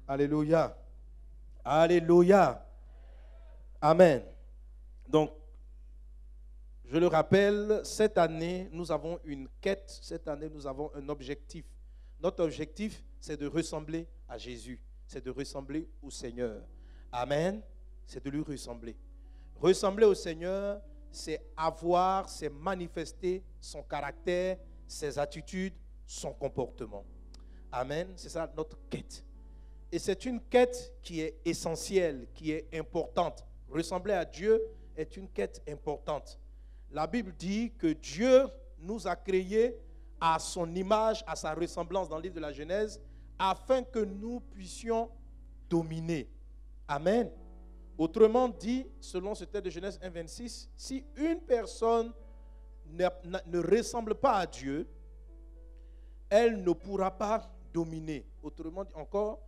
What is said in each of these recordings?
Alléluia. Alléluia. Amen. Donc, je le rappelle, cette année, nous avons une quête. Cette année, nous avons un objectif. Notre objectif, c'est de ressembler à Jésus. C'est de ressembler au Seigneur. Amen. C'est de lui ressembler. Ressembler au Seigneur, c'est avoir, c'est manifester son caractère, ses attitudes, son comportement. Amen. C'est ça notre quête. Et c'est une quête qui est essentielle, qui est importante. Ressembler à Dieu est une quête importante. La Bible dit que Dieu nous a créés à son image, à sa ressemblance dans le livre de la Genèse, afin que nous puissions dominer. Amen. Autrement dit, selon ce texte de Genèse 1,26, si une personne ne ressemble pas à Dieu, elle ne pourra pas dominer. Autrement dit encore,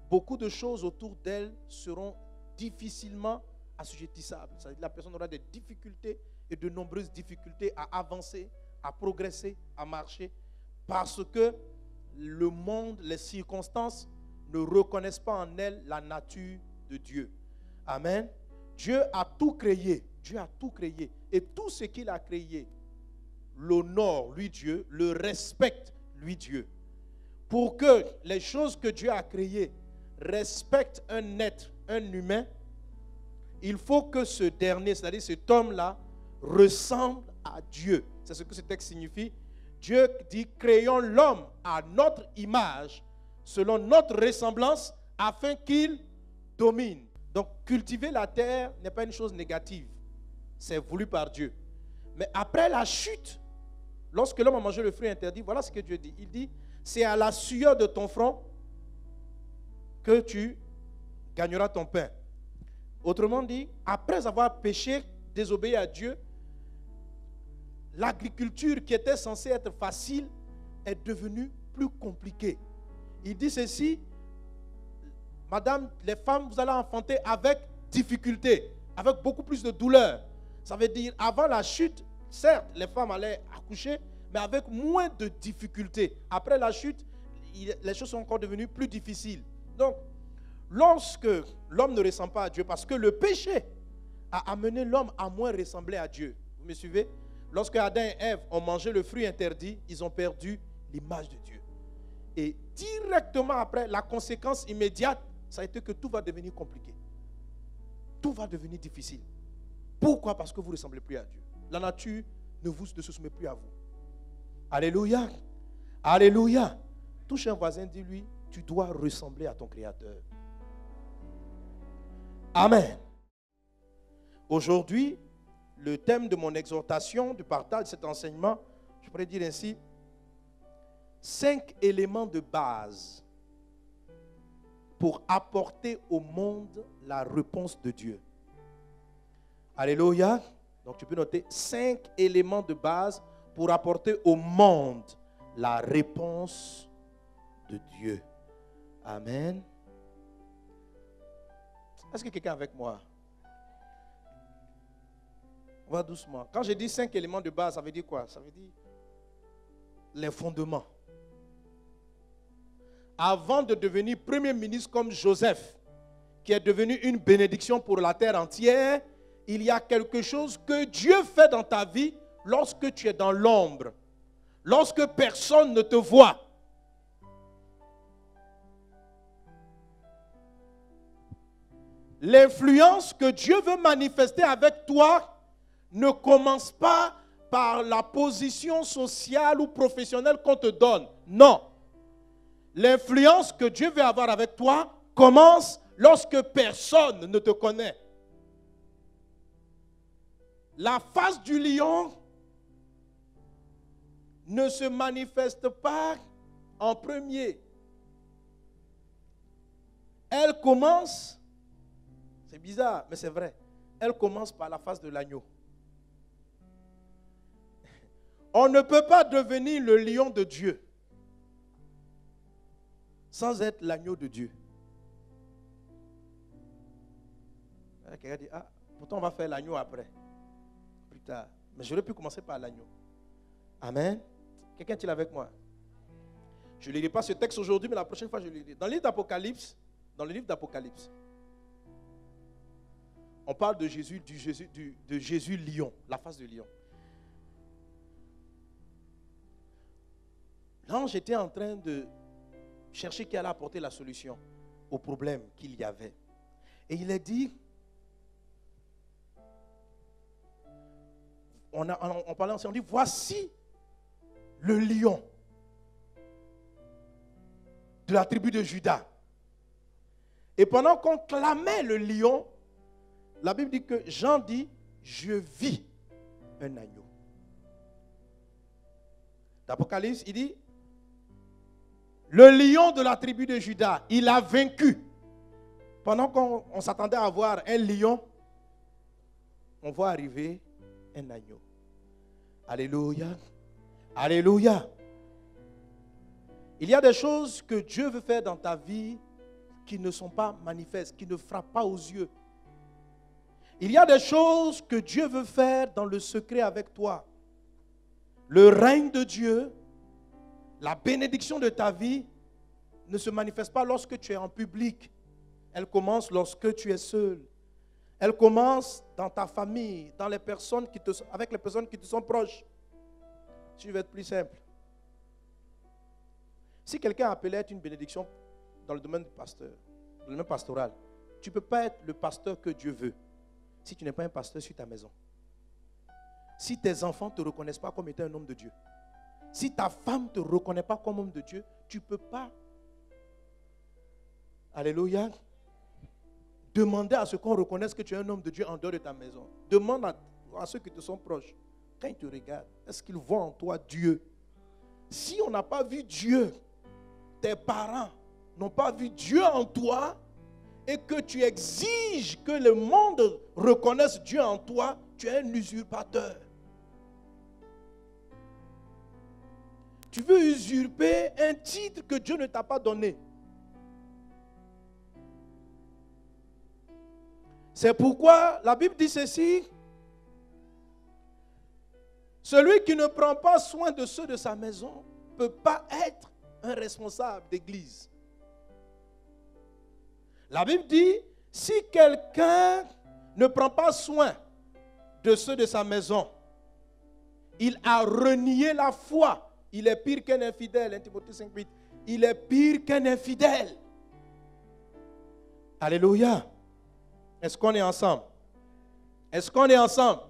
beaucoup de choses autour d'elle seront difficilement assujettissables. C'est-à-dire que la personne aura des difficultés et de nombreuses difficultés à avancer, à progresser, à marcher, parce que le monde, les circonstances ne reconnaissent pas en elle la nature de Dieu. Amen. Dieu a tout créé. Dieu a tout créé. Et tout ce qu'il a créé l'honore, lui Dieu, le respecte, lui Dieu. Pour que les choses que Dieu a créées respectent un être, un humain, il faut que ce dernier, c'est-à-dire cet homme-là, ressemble à Dieu. C'est ce que ce texte signifie. Dieu dit, créons l'homme à notre image, selon notre ressemblance, afin qu'il domine. Donc, cultiver la terre n'est pas une chose négative. C'est voulu par Dieu. Mais après la chute, lorsque l'homme a mangé le fruit interdit, voilà ce que Dieu dit. Il dit, c'est à la sueur de ton front que tu gagneras ton pain. Autrement dit, après avoir péché, désobéi à Dieu, l'agriculture qui était censée être facile est devenue plus compliquée. Il dit ceci, madame, les femmes, vous allez enfanter avec difficulté, avec beaucoup plus de douleur. Ça veut dire, avant la chute, certes, les femmes allaient accoucher, mais avec moins de difficultés. Après la chute, les choses sont encore devenues plus difficiles. Donc, lorsque l'homme ne ressemble pas à Dieu, parce que le péché a amené l'homme à moins ressembler à Dieu. Vous me suivez? Lorsque Adam et Ève ont mangé le fruit interdit, ils ont perdu l'image de Dieu. Et directement après, la conséquence immédiate, ça a été que tout va devenir compliqué. Tout va devenir difficile. Pourquoi? Parce que vous ne ressemblez plus à Dieu. La nature ne se soumet plus à vous. Alléluia. Alléluia. Touche un voisin, dis-lui, tu dois ressembler à ton Créateur. Amen. Aujourd'hui, le thème de mon exhortation, du partage de cet enseignement, je pourrais dire ainsi, 5 éléments de base pour apporter au monde la réponse de Dieu. Alléluia. Donc tu peux noter 5 éléments de base pour apporter au monde la réponse de Dieu. Amen. Est-ce que quelqu'un est avec moi? On va doucement. Quand je dis 5 éléments de base, ça veut dire quoi? Ça veut dire les fondements. Avant de devenir premier ministre comme Joseph, qui est devenu une bénédiction pour la terre entière, il y a quelque chose que Dieu fait dans ta vie lorsque tu es dans l'ombre, lorsque personne ne te voit. L'influence que Dieu veut manifester avec toi ne commence pas par la position sociale ou professionnelle qu'on te donne. Non. L'influence que Dieu veut avoir avec toi commence lorsque personne ne te connaît. La face du lion ne se manifeste pas en premier. Elle commence, c'est bizarre, mais c'est vrai, elle commence par la face de l'agneau. On ne peut pas devenir le lion de Dieu sans être l'agneau de Dieu. Quelqu'un dit, ah, pourtant on va faire l'agneau après, plus tard. Mais j'aurais pu commencer par l'agneau. Amen. Quelqu'un est-il avec moi? Je ne lirai pas ce texte aujourd'hui, mais la prochaine fois je le lirai. Dans le livre d'Apocalypse, Dans le livre d'Apocalypse, on parle de Jésus, de Jésus lion, la face de lion. L'ange était en train de chercher qui allait apporter la solution au problème qu'il y avait. Et il a dit, on parlait ensemble, on dit, voici le lion de la tribu de Juda. Et pendant qu'on clamait le lion, la Bible dit que Jean dit, je vis un agneau. D'Apocalypse, il dit, le lion de la tribu de Juda, il a vaincu. Pendant qu'on s'attendait à voir un lion, on voit arriver un agneau. Alléluia. Alléluia. Il y a des choses que Dieu veut faire dans ta vie qui ne sont pas manifestes, qui ne frappent pas aux yeux. Il y a des choses que Dieu veut faire dans le secret avec toi. Le règne de Dieu, la bénédiction de ta vie ne se manifeste pas lorsque tu es en public. Elle commence lorsque tu es seul. Elle commence dans ta famille, dans les personnes avec les personnes qui te sont proches. Je vais être plus simple. Si quelqu'un appelait être une bénédiction dans le domaine du pasteur, dans le domaine pastoral, tu ne peux pas être le pasteur que Dieu veut si tu n'es pas un pasteur sur ta maison. Si tes enfants ne te reconnaissent pas comme étant un homme de Dieu, si ta femme ne te reconnaît pas comme homme de Dieu, tu ne peux pas, alléluia, demander à ce qu'on reconnaisse que tu es un homme de Dieu en dehors de ta maison. Demande à ceux qui te sont proches, quand ils te regardent, est-ce qu'ils voient en toi Dieu? Si on n'a pas vu Dieu, tes parents n'ont pas vu Dieu en toi, et que tu exiges que le monde reconnaisse Dieu en toi, tu es un usurpateur. Tu veux usurper un titre que Dieu ne t'a pas donné. C'est pourquoi la Bible dit ceci. Celui qui ne prend pas soin de ceux de sa maison ne peut pas être un responsable d'église. La Bible dit, si quelqu'un ne prend pas soin de ceux de sa maison, il a renié la foi. Il est pire qu'un infidèle. 1 Timothée 5:8. Il est pire qu'un infidèle. Alléluia. Est-ce qu'on est ensemble? Est-ce qu'on est ensemble?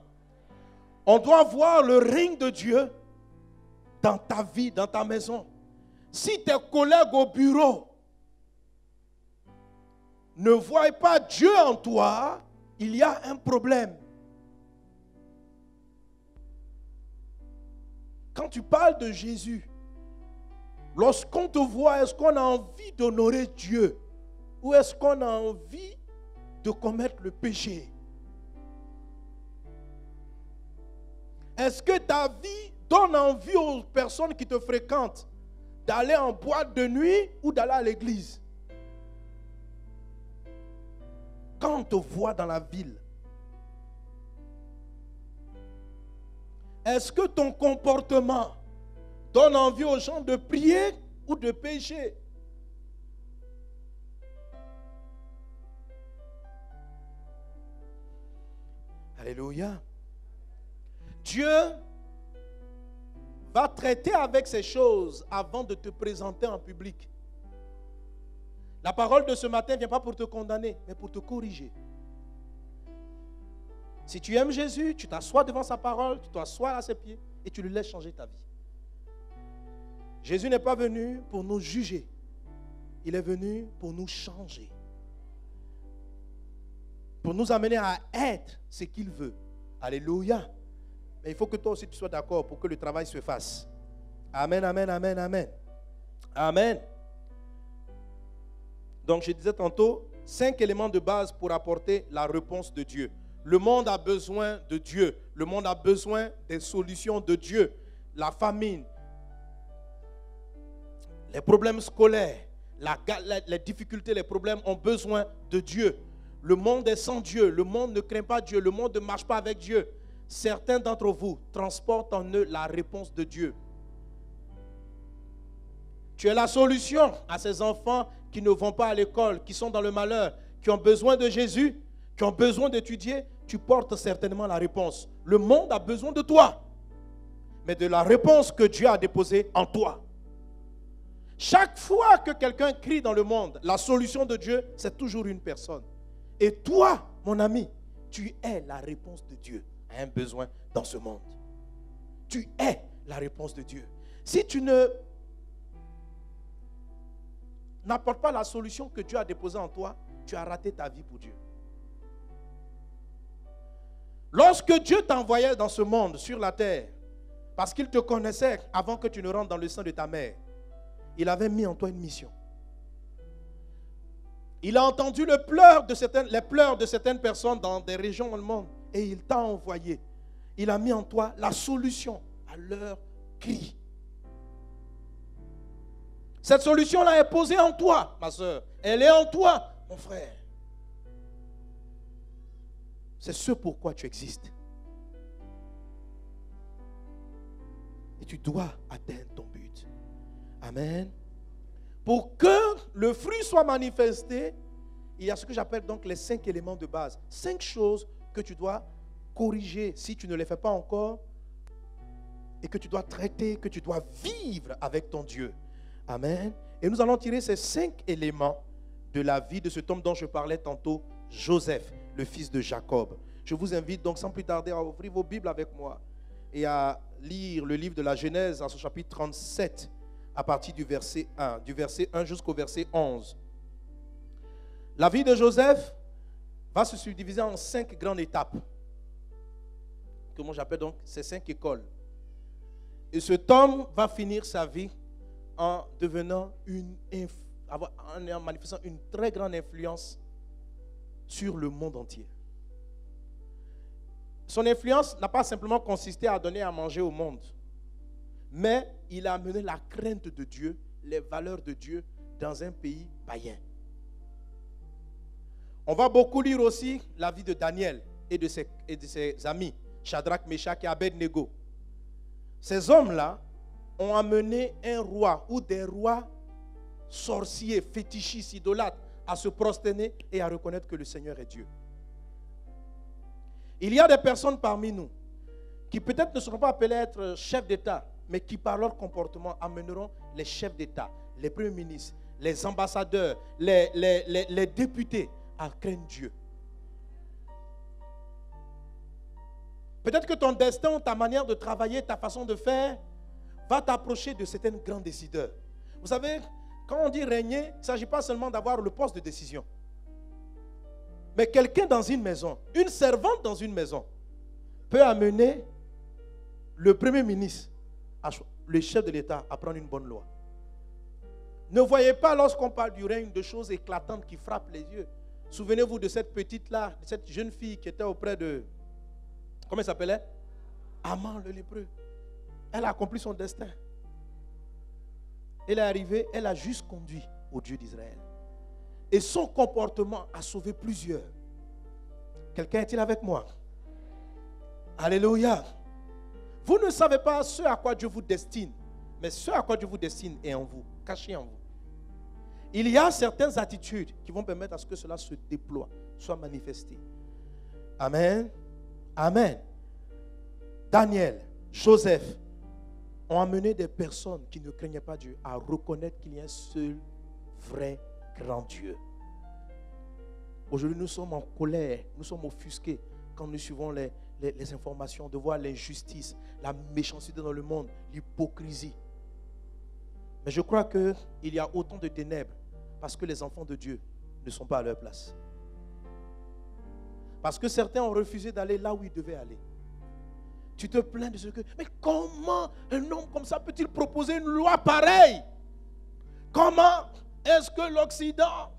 On doit voir le règne de Dieu dans ta vie, dans ta maison. Si tes collègues au bureau ne voient pas Dieu en toi, il y a un problème. Quand tu parles de Jésus, lorsqu'on te voit, est-ce qu'on a envie d'honorer Dieu ou est-ce qu'on a envie de commettre le péché? Est-ce que ta vie donne envie aux personnes qui te fréquentent d'aller en boîte de nuit ou d'aller à l'église? Quand on te voit dans la ville, est-ce que ton comportement donne envie aux gens de prier ou de pécher? Alléluia. Dieu va traiter avec ces choses avant de te présenter en public. La parole de ce matin ne vient pas pour te condamner, mais pour te corriger. Si tu aimes Jésus, tu t'assois devant sa parole, tu t'assois à ses pieds et tu lui laisses changer ta vie. Jésus n'est pas venu pour nous juger. Il est venu pour nous changer. Pour nous amener à être ce qu'il veut. Alléluia. Mais il faut que toi aussi tu sois d'accord pour que le travail se fasse. Amen, amen, amen, amen. Amen. Donc je disais tantôt, 5 éléments de base pour apporter la réponse de Dieu. Le monde a besoin de Dieu. Le monde a besoin des solutions de Dieu. La famine, les problèmes scolaires, les difficultés, les problèmes ont besoin de Dieu. Le monde est sans Dieu. Le monde ne craint pas Dieu. Le monde ne marche pas avec Dieu. Certains d'entre vous transportent en eux la réponse de Dieu. Tu es la solution à ces enfants qui ne vont pas à l'école, qui sont dans le malheur, qui ont besoin de Jésus, qui ont besoin d'étudier. Tu portes certainement la réponse. Le monde a besoin de toi, mais de la réponse que Dieu a déposée en toi. Chaque fois que quelqu'un crie dans le monde, la solution de Dieu, c'est toujours une personne. Et toi, mon ami, tu es la réponse de Dieu à un besoin dans ce monde. Tu es la réponse de Dieu. Si tu n'apportes pas la solution que Dieu a déposée en toi, tu as raté ta vie pour Dieu. Lorsque Dieu t'envoyait dans ce monde, sur la terre, parce qu'il te connaissait avant que tu ne rentres dans le sein de ta mère, il avait mis en toi une mission. Il a entendu les pleurs de certaines personnes dans des régions dans le monde et il t'a envoyé. Il a mis en toi la solution à leur cri. Cette solution-là est posée en toi, ma soeur. Elle est en toi, mon frère. C'est ce pourquoi tu existes. Et tu dois atteindre ton but. Amen. Pour que le fruit soit manifesté, il y a ce que j'appelle donc les 5 éléments de base. 5 choses que tu dois corriger si tu ne les fais pas encore et que tu dois traiter, que tu dois vivre avec ton Dieu. Amen. Et nous allons tirer ces 5 éléments de la vie de cet homme dont je parlais tantôt, Joseph, le fils de Jacob. Je vous invite donc sans plus tarder à ouvrir vos Bibles avec moi et à lire le livre de la Genèse à son chapitre 37 à partir du verset 1 jusqu'au verset 11. La vie de Joseph va se subdiviser en 5 grandes étapes, que moi j'appelle donc ces 5 écoles. Et cet homme va finir sa vie en devenant en manifestant une très grande influence sur le monde entier. Son influence n'a pas simplement consisté à donner à manger au monde, mais il a amené la crainte de Dieu, les valeurs de Dieu dans un pays païen. On va beaucoup lire aussi la vie de Daniel et de ses amis, Shadrach, Meshach et Abednego. Ces hommes-là ont amené un roi ou des rois sorciers, fétichistes, idolâtres à se prosterner et à reconnaître que le Seigneur est Dieu. Il y a des personnes parmi nous qui peut-être ne seront pas appelées à être chefs d'État, mais qui par leur comportement amèneront les chefs d'État, les premiers ministres, les ambassadeurs, les députés à craindre Dieu. Peut-être que ton destin, ta manière de travailler, ta façon de faire va t'approcher de certains grands décideurs. Vous savez, quand on dit régner, il ne s'agit pas seulement d'avoir le poste de décision. Mais quelqu'un dans une maison, une servante dans une maison, peut amener le premier ministre, le chef de l'État, à prendre une bonne loi. Ne voyez pas lorsqu'on parle du règne de choses éclatantes qui frappent les yeux. Souvenez-vous de cette petite-là, de cette jeune fille qui était auprès de... Comment elle s'appelait? Aman le lépreux. Elle a accompli son destin. Elle est arrivée, elle a juste conduit au Dieu d'Israël. Et son comportement a sauvé plusieurs. Quelqu'un est-il avec moi? Alléluia. Vous ne savez pas ce à quoi Dieu vous destine, mais ce à quoi Dieu vous destine est en vous, caché en vous. Il y a certaines attitudes qui vont permettre à ce que cela se déploie, soit manifesté. Amen. Amen. Daniel, Joseph ont amené des personnes qui ne craignaient pas Dieu à reconnaître qu'il y a un seul vrai grand Dieu. Aujourd'hui, nous sommes en colère, nous sommes offusqués quand nous suivons les informations, de voir l'injustice, la méchanceté dans le monde, l'hypocrisie. Mais je crois qu'il y a autant de ténèbres parce que les enfants de Dieu ne sont pas à leur place. Parce que certains ont refusé d'aller là où ils devaient aller. Tu te plains de ce que... Mais comment un homme comme ça peut-il proposer une loi pareille? Comment est-ce que l'Occident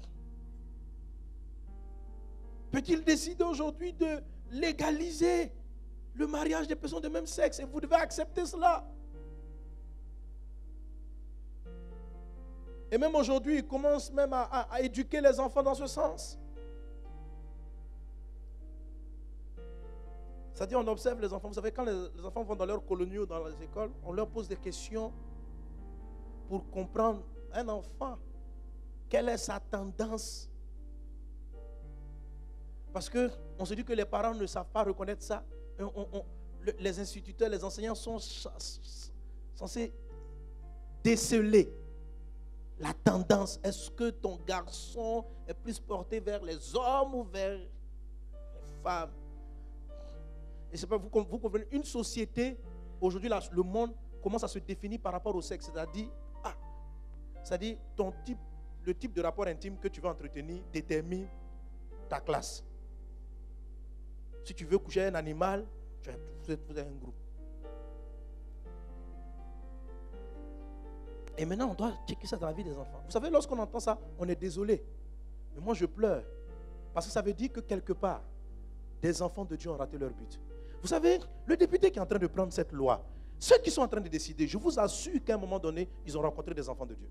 peut-il décider aujourd'hui de légaliser le mariage des personnes de même sexe? Et vous devez accepter cela. Et même aujourd'hui, ils commencent même à éduquer les enfants dans ce sens. C'est-à-dire, on observe les enfants. Vous savez, quand les enfants vont dans leurs colonies ou dans les écoles, on leur pose des questions pour comprendre un enfant, quelle est sa tendance? Parce qu'on se dit que les parents ne savent pas reconnaître ça. Les instituteurs, les enseignants sont censés déceler la tendance. Est-ce que ton garçon est plus porté vers les hommes ou vers les femmes? Et c'est pas vous comprenez, une société, aujourd'hui, le monde commence à se définir par rapport au sexe. C'est-à-dire, le type de rapport intime que tu veux entretenir détermine ta classe. Si tu veux coucher un animal, vous êtes un groupe. Et maintenant, on doit checker ça dans la vie des enfants. Vous savez, lorsqu'on entend ça, on est désolé. Mais moi, je pleure. Parce que ça veut dire que quelque part, des enfants de Dieu ont raté leur but. Vous savez, le député qui est en train de prendre cette loi, ceux qui sont en train de décider, je vous assure qu'à un moment donné, ils ont rencontré des enfants de Dieu.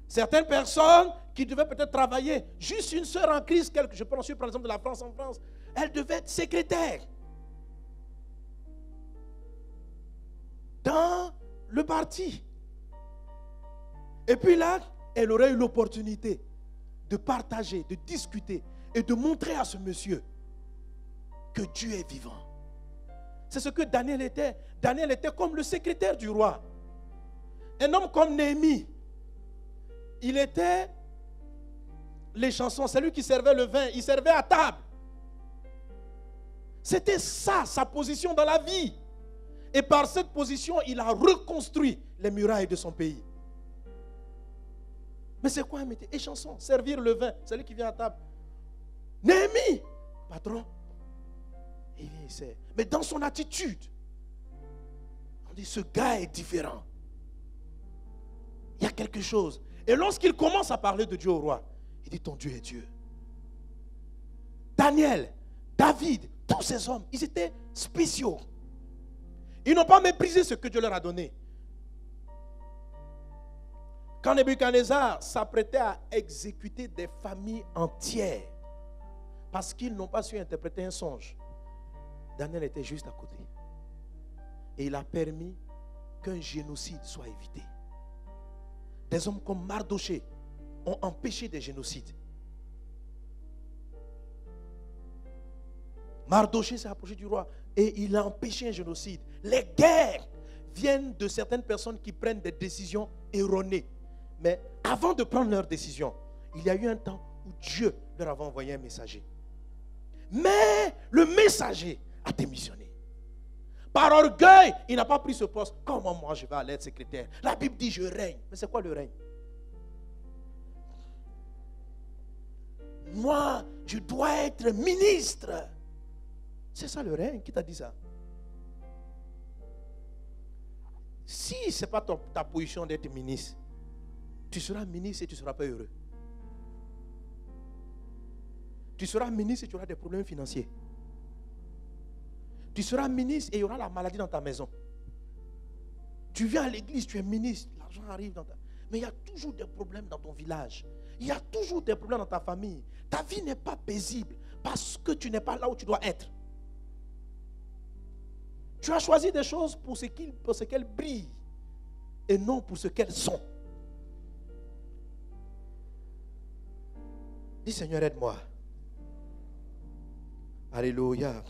Certaines personnes qui devaient peut-être travailler, juste une sœur en crise, je prends par exemple de la France en France, elle devait être secrétaire dans le parti. Et puis là, elle aurait eu l'opportunité de partager, de discuter et de montrer à ce monsieur que Dieu est vivant. C'est ce que Daniel était. Daniel était comme le secrétaire du roi. Un homme comme Néhémie. Il était les chansons, c'est lui qui servait le vin, il servait à table. C'était ça, sa position dans la vie. Et par cette position, il a reconstruit les murailles de son pays. Mais c'est quoi un métier? Et chanson, servir le vin, c'est lui qui vient à table. Néhémie, patron, il vient, il sert. Mais dans son attitude, on dit ce gars est différent. Il y a quelque chose. Et lorsqu'il commence à parler de Dieu au roi, il dit ton Dieu est Dieu. Daniel, David, tous ces hommes, ils étaient spéciaux. Ils n'ont pas méprisé ce que Dieu leur a donné. Quand Nebuchadnezzar s'apprêtait à exécuter des familles entières, parce qu'ils n'ont pas su interpréter un songe, Daniel était juste à côté. Et il a permis qu'un génocide soit évité. Des hommes comme Mardoché ont empêché des génocides. Mardoché s'est approché du roi et il a empêché un génocide. Les guerres viennent de certaines personnes qui prennent des décisions erronées. Mais avant de prendre leurs décisions, il y a eu un temps où Dieu leur avait envoyé un messager. Mais le messager a démissionné. Par orgueil, il n'a pas pris ce poste. Comment moi je vais aller être secrétaire? La Bible dit je règne. Mais c'est quoi le règne? Moi, je dois être ministre. C'est ça le règne. Qui t'a dit ça? Si ce n'est pas ta position d'être ministre, tu seras ministre et tu ne seras pas heureux. Tu seras ministre et tu auras des problèmes financiers. Tu seras ministre et il y aura la maladie dans ta maison. Tu viens à l'église, tu es ministre, l'argent arrive dans ta... Mais il y a toujours des problèmes dans ton village. Il y a toujours des problèmes dans ta famille. Ta vie n'est pas paisible parce que tu n'es pas là où tu dois être. Tu as choisi des choses pour ce qu'elles brillent et non pour ce qu'elles sont. Dis Seigneur, aide-moi. Alléluia.